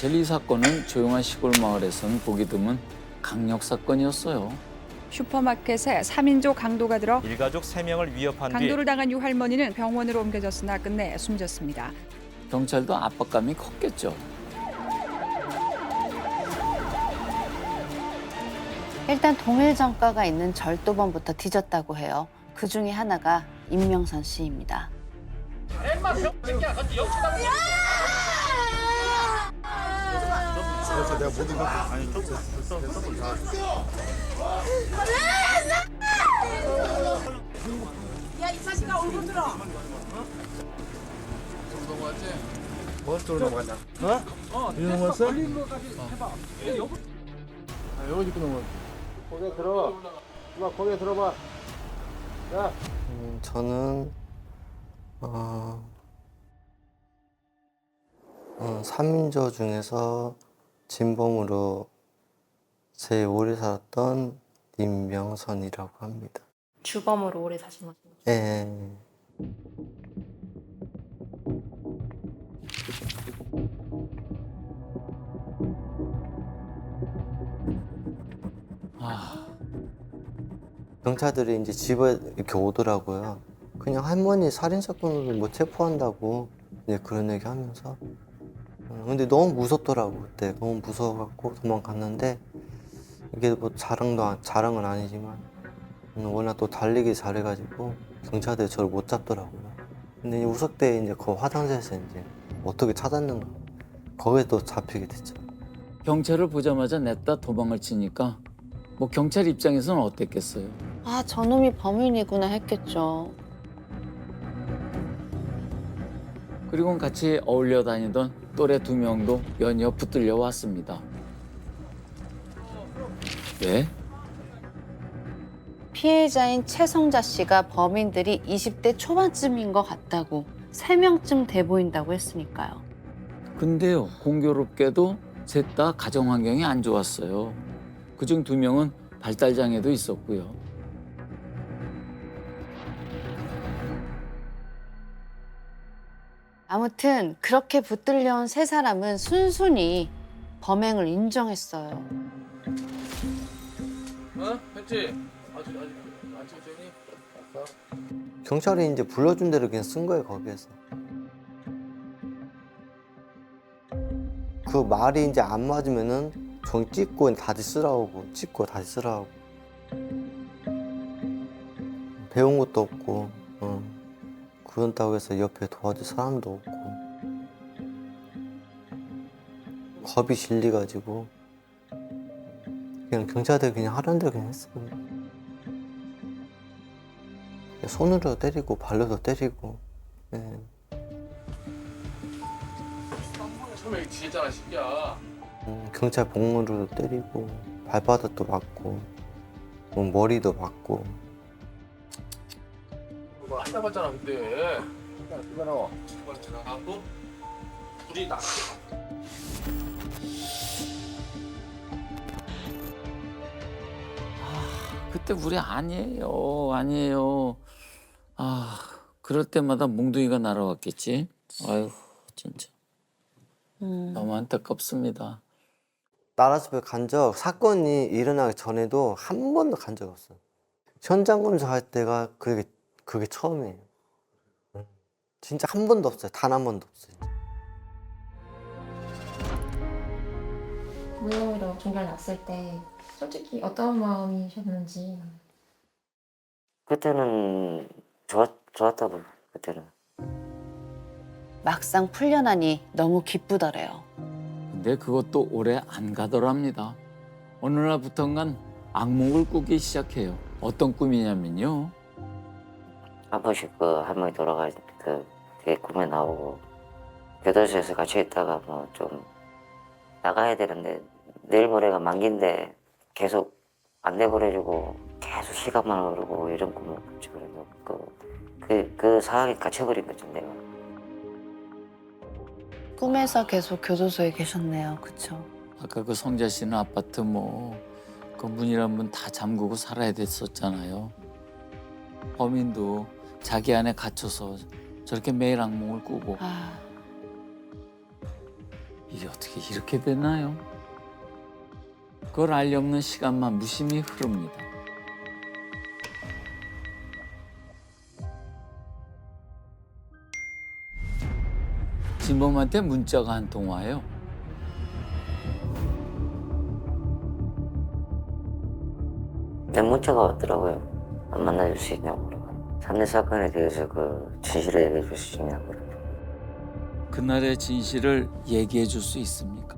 사실 이 사건은 조용한 시골 마을에선 보기 드문 강력 사건이었어요. 슈퍼마켓에 3인조 강도가 들어 일가족 3명을 위협한 뒤 강도를 당한 유할머니는 병원으로 옮겨졌으나 끝내 숨졌습니다. 경찰도 압박감이 컸겠죠. 일단 동일 전과가 있는 절도범부터 뒤졌다고 해요. 그 중에 하나가 임명선 씨입니다. 그래서 내가 모든 걸 아니 됐어 야이 자식아 얼굴 들어. 뭔 쪽으로 넘어가냐? 이리 넘어갔어? 여기 짚고 넘어. 거기에 들어봐. 이봐 거기에 들어봐. 야. 저는 3인조 중에서 진범으로 제일 오래 살았던 임명선이라고 합니다. 주범으로 오래 사신 거죠? 예. 아, 경찰들이 이제 집에 이렇게 오더라고요. 그냥 할머니 살인사건으로 뭐 체포한다고 이제 그런 얘기 하면서. 근데 너무 무섭더라고, 그때. 너무 무서워갖고 도망갔는데, 이게 뭐 자랑은 아니지만, 워낙 또 달리기 잘해가지고, 경찰들이 저를 못 잡더라고요. 근데 이제 우석대 이제 그 화장실에서 이제 어떻게 찾았는가. 거기에 또 잡히게 됐죠. 경찰을 보자마자 냈다 도망을 치니까 뭐 경찰 입장에서는 어땠겠어요. 아, 저놈이 범인이구나 했겠죠. 그리고 같이 어울려 다니던 또래 2명도 연이어 붙들려 왔습니다. 왜? 피해자인 최성자 씨가 범인들이 20대 초반쯤인 것 같다고 3명쯤 돼 보인다고 했으니까요. 근데요, 공교롭게도 셋 다 가정 환경이 안 좋았어요. 그중 2명은 발달장애도 있었고요. 아무튼 그렇게 붙들려온 3사람은 순순히 범행을 인정했어요. 어? 했지? 아직 안 찍었니? 경찰이 이제 불러준 대로 그냥 쓴 거예요, 거기에서. 그 말이 이제 안 맞으면은 종 찍고 다시 쓰라고, 찍고 다시 쓰라고. 배운 것도 없고, 그런다고 해서 옆에 도와줄 사람도 없고. 겁이 질리가지고, 그냥 경찰들 그냥 하라는 대로 그냥 했어요. 손으로 때리고, 발로도 때리고, 예. 처음에 여기 뒤에 있잖아 신기야. 경찰 복무로도 때리고 발바닥도 맞고 뭐 머리도 맞고. 뭐 안 나봤잖아 근데. 누가 나와? 누가 지나가고 불이 났어. 그때 우리 아니에요. 아, 그럴 때마다 몽둥이가 날아왔겠지. 아유, 진짜. 너무 안타깝습니다. 나라집에 간 적, 사건이 일어나기 전에도 한 번도 간 적 없어요. 현장 검사할 때가 그게 처음이에요. 진짜 한 번도 없어요. 단 한 번도 없어요. 무혐의로 종결 났을 때 솔직히 어떤 마음이셨는지. 그때는 좋았다고 그때는. 막상 풀려나니 너무 기쁘더래요. 근데 그것도 오래 안 가더랍니다. 어느 날부턴간 악몽을 꾸기 시작해요. 어떤 꿈이냐면요. 한 번씩 그 할머니 돌아갈 그게 꿈에 나오고 교도소에서 같이 있다가 뭐 좀 나가야 되는데 내일 모레가 만기인데 계속 안 내보내주고 계속 시간만 흐르고 이런 꿈을 꿨지. 그래서 그 상황에 갇혀버린 거죠 내가. 꿈에서 계속 교도소에 계셨네요. 그쵸? 아까 그 성자 씨는 아파트 그 문이란 문 다 잠그고 살아야 됐었잖아요. 범인도 자기 안에 갇혀서 저렇게 매일 악몽을 꾸고 아, 이게 어떻게 이렇게 됐나요? 그걸 알리 없는 시간만 무심히 흐릅니다. 진범한테 문자가 한 통 와요. 내 문자가 왔더라고요. 안 만나줄 수 있냐고. 3년 사건에 대해서 그 진실을 얘기해 줄 수 있냐고. 그날의 진실을 얘기해 줄 수 있습니까?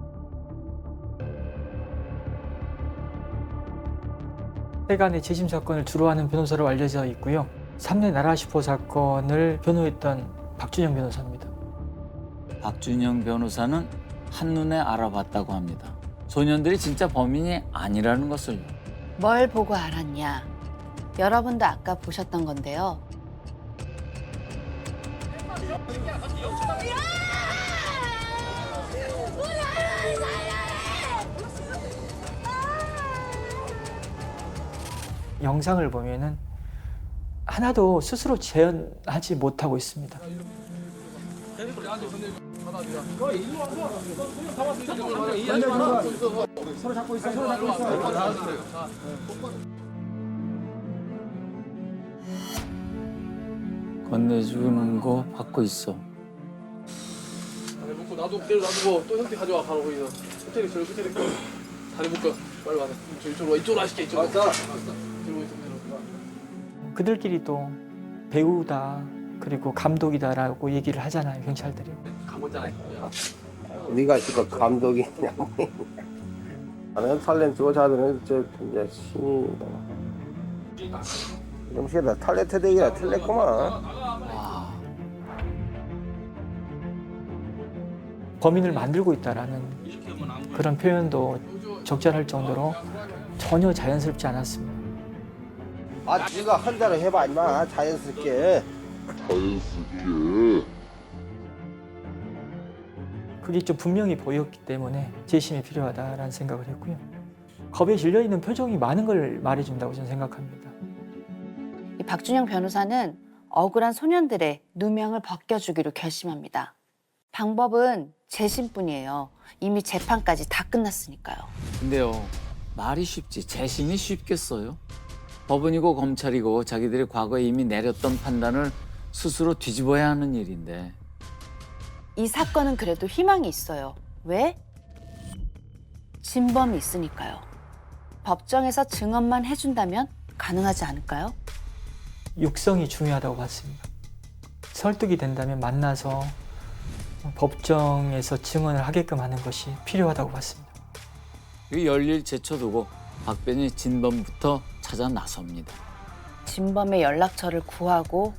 세간의 재심 사건을 주로 하는 변호사로 알려져 있고요. 3대 나라시포 사건을 변호했던 박준영 변호사입니다. 박준영 변호사는 한눈에 알아봤다고 합니다. 소년들이 진짜 범인이 아니라는 것을요. 뭘 보고 알았냐? 여러분도 아까 보셨던 건데요. 영상을 보면은 하나도 스스로 재현하지 못하고 있습니다. 건네주는 거 받고 있어. 다리 묶고 놔두고 또 형태 가져와 바로 거기서 호텔이 저기 끝에 있고 다리 묶어 빨리 와서 이쪽으로 와 이쪽으로 하실게 이쪽으로 이쪽으로 그들끼리 또 배우다 그리고 감독이다라고 얘기를 하잖아요, 경찰들이. 감았잖아. 네가 지금 감독이냐? 나는 탤런트 자들은 저 이제 신이 영시다 탤런트 되기라 틀렸구만. 범인을 만들고 있다라는 그런 표현도 적절할 정도로 전혀 자연스럽지 않았습니다. 아, 네가 한 대로 해봐 임마 자연스럽게. 그게 좀 분명히 보였기 때문에 재심이 필요하다라는 생각을 했고요. 겁에 질려 있는 표정이 많은 걸 말해준다고 저는 생각합니다. 이 박준영 변호사는 억울한 소년들의 누명을 벗겨주기로 결심합니다. 방법은 재심뿐이에요. 이미 재판까지 다 끝났으니까요. 근데요, 말이 쉽지 재심이 쉽겠어요? 법원이고 검찰이고 자기들이 과거에 이미 내렸던 판단을 스스로 뒤집어야 하는 일인데. 이 사건은 그래도 희망이 있어요. 왜? 진범이 있으니까요. 법정에서 증언만 해준다면 가능하지 않을까요? 육성이 중요하다고 봤습니다. 설득이 된다면 만나서 법정에서 증언을 하게끔 하는 것이 필요하다고 봤습니다. 이 열일 제쳐두고 박변이 진범부터 찾아 나섭니다. 진범의 연락처를 구하고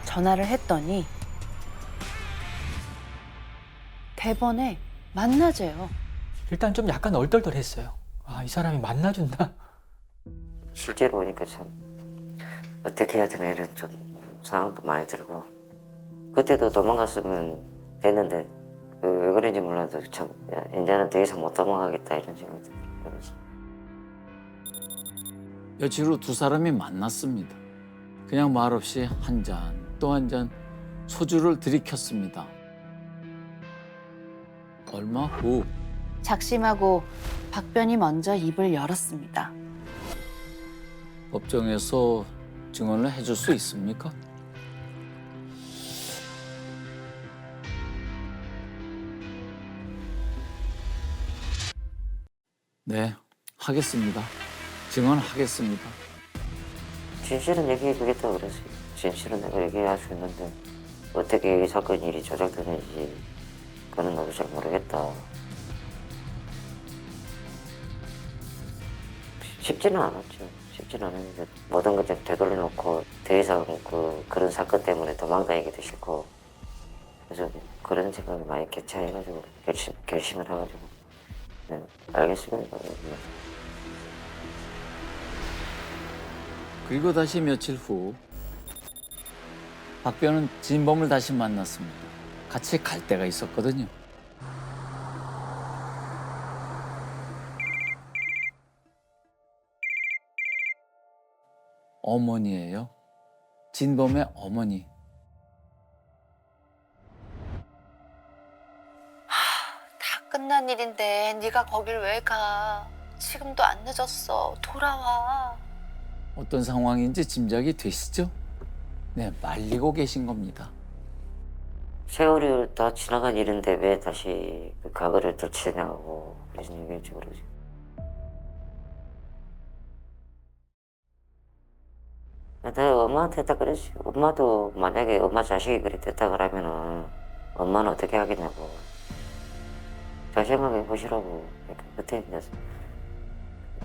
전화를 했더니 대번에 만나재요. 일단 좀 약간 얼떨떨했어요. 아, 이 사람이 만나준다. 실제로 보니까 참 어떻게 해야 되나 이런 좀 상황도 많이 들고 그때도 도망갔으면 됐는데 왜 그런지 몰라도 참 야, 이제는 더 이상 못 도망가겠다 이런 생각이 들어요. 며칠 후 두 사람이 만났습니다. 그냥 말없이 한 잔 또 한 잔 소주를 들이켰습니다. 얼마 후 작심하고 박변이 먼저 입을 열었습니다. 법정에서 증언을 해줄 수 있습니까? 네, 하겠습니다. 증언하겠습니다. 진실은 얘기해주겠다고 그랬어요. 진실은 내가 얘기할 수 있는데 어떻게 이 사건 일이 조작되는지 그건 나도 잘 모르겠다. 쉽지는 않았죠. 쉽지는 않았는데 모든 것 좀 되돌려놓고 더 이상 그런 사건 때문에 도망다니기도 싫고 그래서 그런 생각이 많이 교차해가지고 결심을 해가지고 네, 알겠습니다. 네. 그리고 다시 며칠 후 박변은 진범을 다시 만났습니다. 같이 갈 데가 있었거든요. 어머니예요. 진범의 어머니. 끝난 일인데 네가 거길 왜 가? 지금도 안 늦었어. 돌아와. 어떤 상황인지 짐작이 되시죠? 네, 말리고 계신 겁니다. 세월이 다 지나간 일인데 왜 다시 그 과거를 들추냐고 그래서 얘기했지 그러지. 내가 엄마한테 딱 그랬지. 엄마도 만약에 엄마 자식이 그래 됐다 그러면은 엄마는 어떻게 하겠냐고. 잘 생각해 보시라고. 그때 이제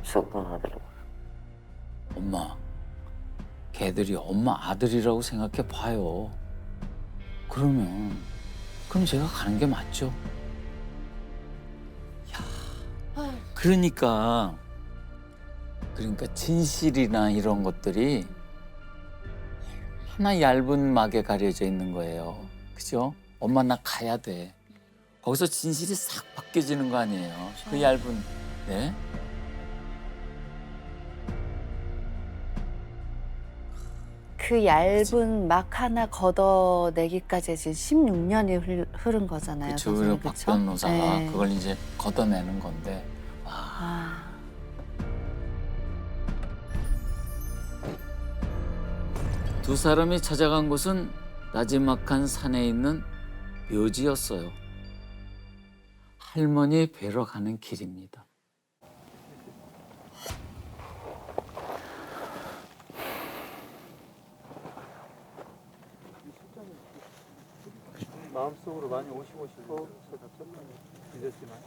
속상하더라고. 엄마, 걔들이 엄마 아들이라고 생각해 봐요. 그럼 제가 가는 게 맞죠? 야, 그러니까 진실이나 이런 것들이 하나 얇은 막에 가려져 있는 거예요. 그죠? 엄마 나 가야 돼. 거기서 진실이 싹 바뀌어지는 거 아니에요. 그 얇은, 네? 그 얇은 막 하나 걷어내기까지 지금 16년이 흐른 거잖아요. 그쵸, 선생님, 박 그쵸? 변호사가 네. 그걸 이제 걷어내는 건데. 와. 아, 두 사람이 찾아간 곳은 나지막한 산에 있는 묘지였어요. 할머니 뵈러 가는 길입니다. 마음속으로 많이 오시고 싶어서 늦었지만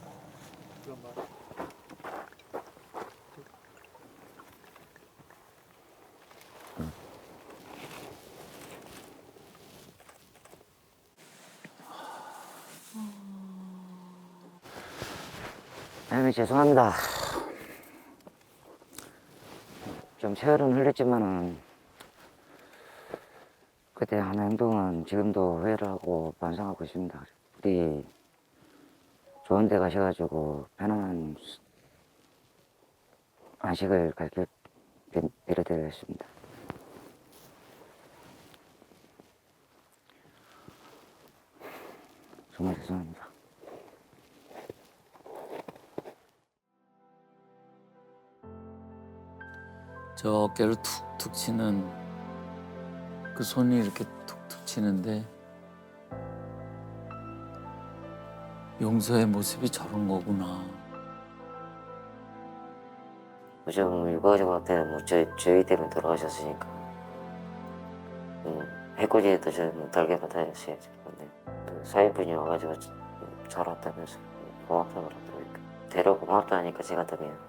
그런 말. 할머니 죄송합니다. 좀 세월은 흘렸지만은 그때 한 행동은 지금도 후회를 하고 반성하고 있습니다. 우리 좋은 데 가셔가지고 편안한 안식을 가르쳐 드리겠습니다. 정말 죄송합니다. 저 어깨를 툭툭 치는 그 손이 이렇게 툭툭 치는데 용서의 모습이 저런 거구나. 좀 유가족 때는 뭐 저희 때문에 돌아가셨으니까 해코지에도 잘 못하게 받아야지. 근데 그 사위분이 와가지고 잘 왔다면서 고맙다 그러더라고요. 대로 고맙다 하니까 제가 더 미안.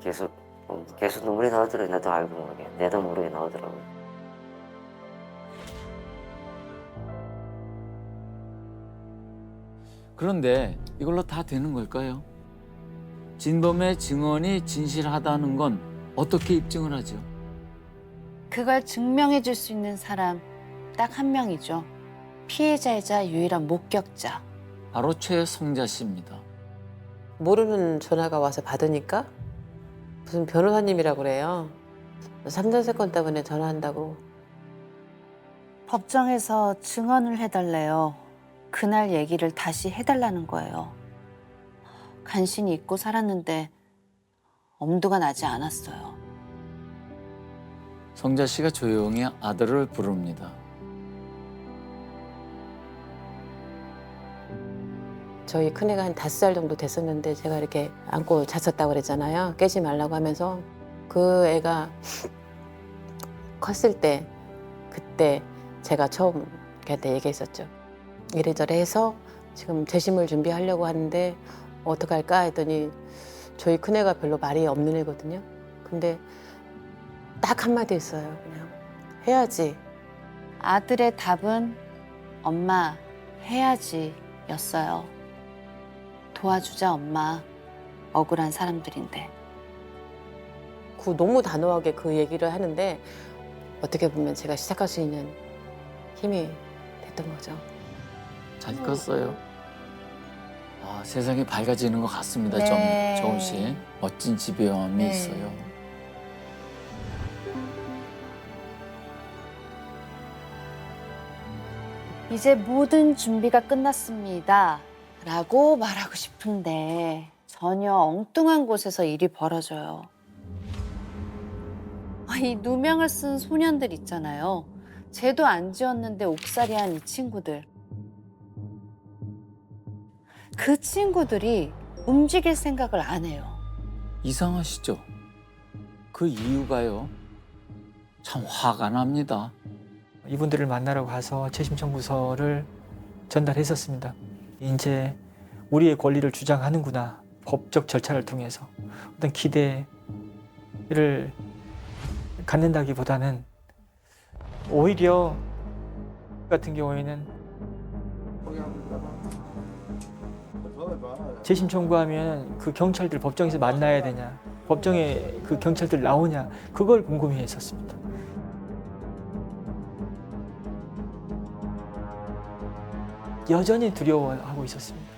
그래서 계속 눈물이 나오더라고요. 나도 알고 모르게 내도 모르게 나오더라고요. 그런데 이걸로 다 되는 걸까요? 진범의 증언이 진실하다는 건 어떻게 입증을 하죠? 그걸 증명해 줄 수 있는 사람 딱 한 명이죠. 피해자이자 유일한 목격자. 바로 최성자 씨입니다. 모르는 전화가 와서 받으니까 무슨 변호사님이라고 그래요. 삼단 사건 때문에 전화한다고. 법정에서 증언을 해달래요. 그날 얘기를 다시 해달라는 거예요. 간신히 잊고 살았는데 엄두가 나지 않았어요. 성자 씨가 조용히 아들을 부릅니다. 저희 큰애가 한 5살 정도 됐었는데 제가 이렇게 안고 잤었다고 그랬잖아요. 깨지 말라고 하면서 그 애가 컸을 때 그때 제가 처음 걔한테 얘기했었죠. 이래저래 해서 지금 재심을 준비하려고 하는데 어떡할까 했더니 저희 큰애가 별로 말이 없는 애거든요. 근데 딱 한마디 했어요. 그냥 해야지. 아들의 답은 엄마 해야지 였어요. 도와주자 엄마. 억울한 사람들인데. 너무 단호하게 그 얘기를 하는데 어떻게 보면 제가 시작할 수 있는 힘이 됐던 거죠. 잘 컸어요. 아, 세상이 밝아지는 것 같습니다. 네. 조금씩 멋진 집요함이 네. 있어요. 이제 모든 준비가 끝났습니다. 라고 말하고 싶은데 전혀 엉뚱한 곳에서 일이 벌어져요. 이 누명을 쓴 소년들 있잖아요. 죄도 안 지었는데 옥살이한 이 친구들. 그 친구들이 움직일 생각을 안 해요. 이상하시죠? 그 이유가요. 참 화가 납니다. 이분들을 만나러 가서 재심 청구서를 전달했었습니다. 이제 우리의 권리를 주장하는구나. 법적 절차를 통해서 어떤 기대를 갖는다기보다는 오히려 같은 경우에는 재심 청구하면 그 경찰들 법정에서 만나야 되냐, 법정에 그 경찰들 나오냐, 그걸 궁금해했었습니다. 여전히 두려워하고 있었습니다.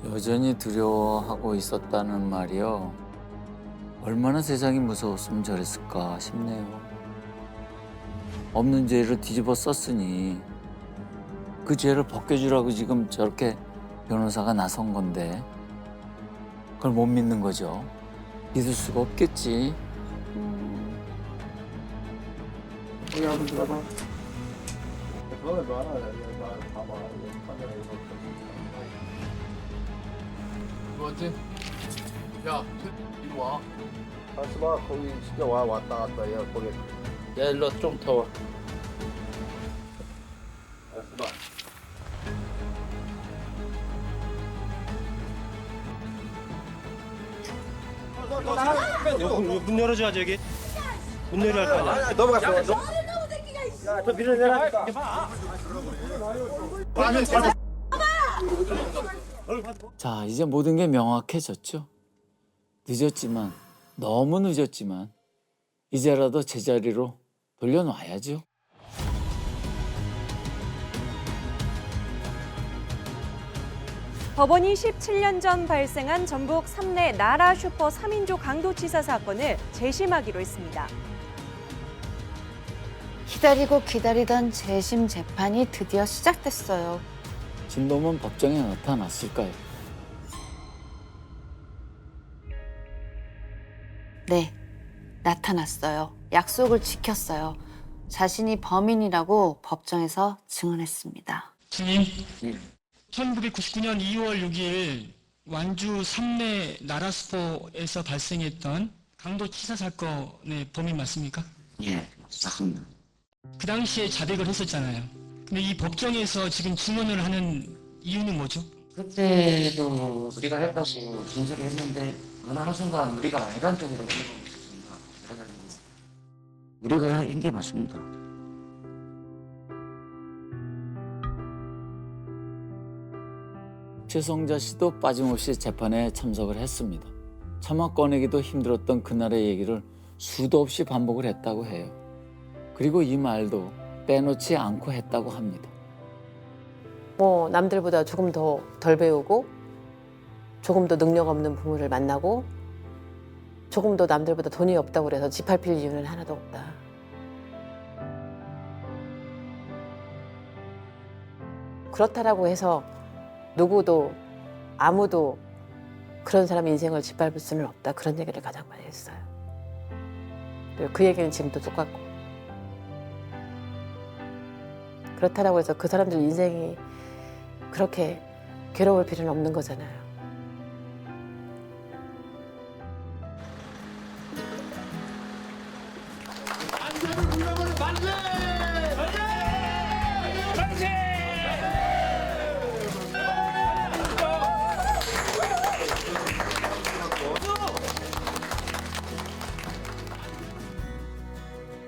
여전히 두려워하고 있었다는 말이요. 얼마나 세상이 무서웠으면 저랬을까 싶네요. 없는 죄를 뒤집어 썼으니 그 죄를 벗겨주라고 지금 저렇게 변호사가 나선 건데 그걸 못 믿는 거죠. 믿을 수가 없겠지. 여기 한번 들어봐. 맞지? 야, 이리 와. 가스마 거기 진짜 왔다 갔다 야 거기. 야, 일로 좀 더 와. 가스마. 문 열어줘야지 여기. 문 열어야 할 거 아니야. 넘어갔어. 야, 저 밀어내라. 자, 이제 모든 게 명확해졌죠. 늦었지만, 너무 늦었지만 이제라도 제자리로 돌려놔야죠. 법원이 17년 전 발생한 전북 삼내 나라 슈퍼 3인조 강도치사 사건을 재심하기로 했습니다. 기다리고 기다리던 재심 재판이 드디어 시작됐어요. 진범은 법정에 나타났을까요? 네, 나타났어요. 약속을 지켰어요. 자신이 범인이라고 법정에서 증언했습니다. 증인, 1999년 2월 6일 완주 삼내 나라스포에서 발생했던 강도치사 사건의 범인 맞습니까? 예, 맞습니다. 그 당시에 자백을 했었잖아요. 근데 이 법정에서 지금 증언을 하는 이유는 뭐죠? 그때도 우리가 했다고 진술을 했는데 어느 순간 우리가 일반적으로 있었습니다. 우리가 한 게 맞습니다. 최성자 씨도 빠짐없이 재판에 참석을 했습니다. 차마 꺼내기도 힘들었던 그날의 얘기를 수도 없이 반복을 했다고 해요. 그리고 이 말도 빼놓지 않고 했다고 합니다. 뭐 남들보다 조금 더 덜 배우고 조금 더 능력 없는 부모를 만나고 조금 더 남들보다 돈이 없다고 그래서 집 밟힐 이유는 하나도 없다. 그렇다라고 해서 누구도 아무도 그런 사람 인생을 짓밟을 수는 없다. 그런 얘기를 가장 많이 했어요. 그리고 그 얘기는 지금도 똑같고. 그렇다라고 해서 그 사람들 인생이 그렇게 괴로울 필요는 없는 거잖아요.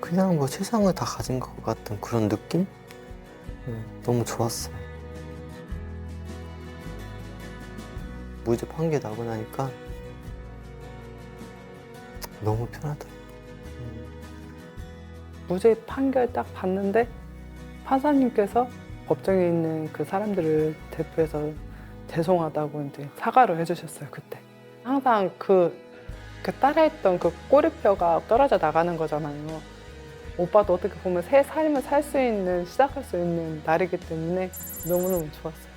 그냥 뭐 세상을 다 가진 것 같은 그런 느낌? 너무 좋았어요. 무죄 판결 나고 나니까 너무 편하더라고요. 무죄 판결 딱 봤는데 판사님께서 법정에 있는 그 사람들을 대표해서 죄송하다고 이제 사과를 해주셨어요. 그때 항상 그 따라했던 그 꼬리표가 떨어져 나가는 거잖아요. 오빠도 어떻게 보면 새 삶을 살 수 있는, 시작할 수 있는 날이기 때문에 너무너무 좋았어요.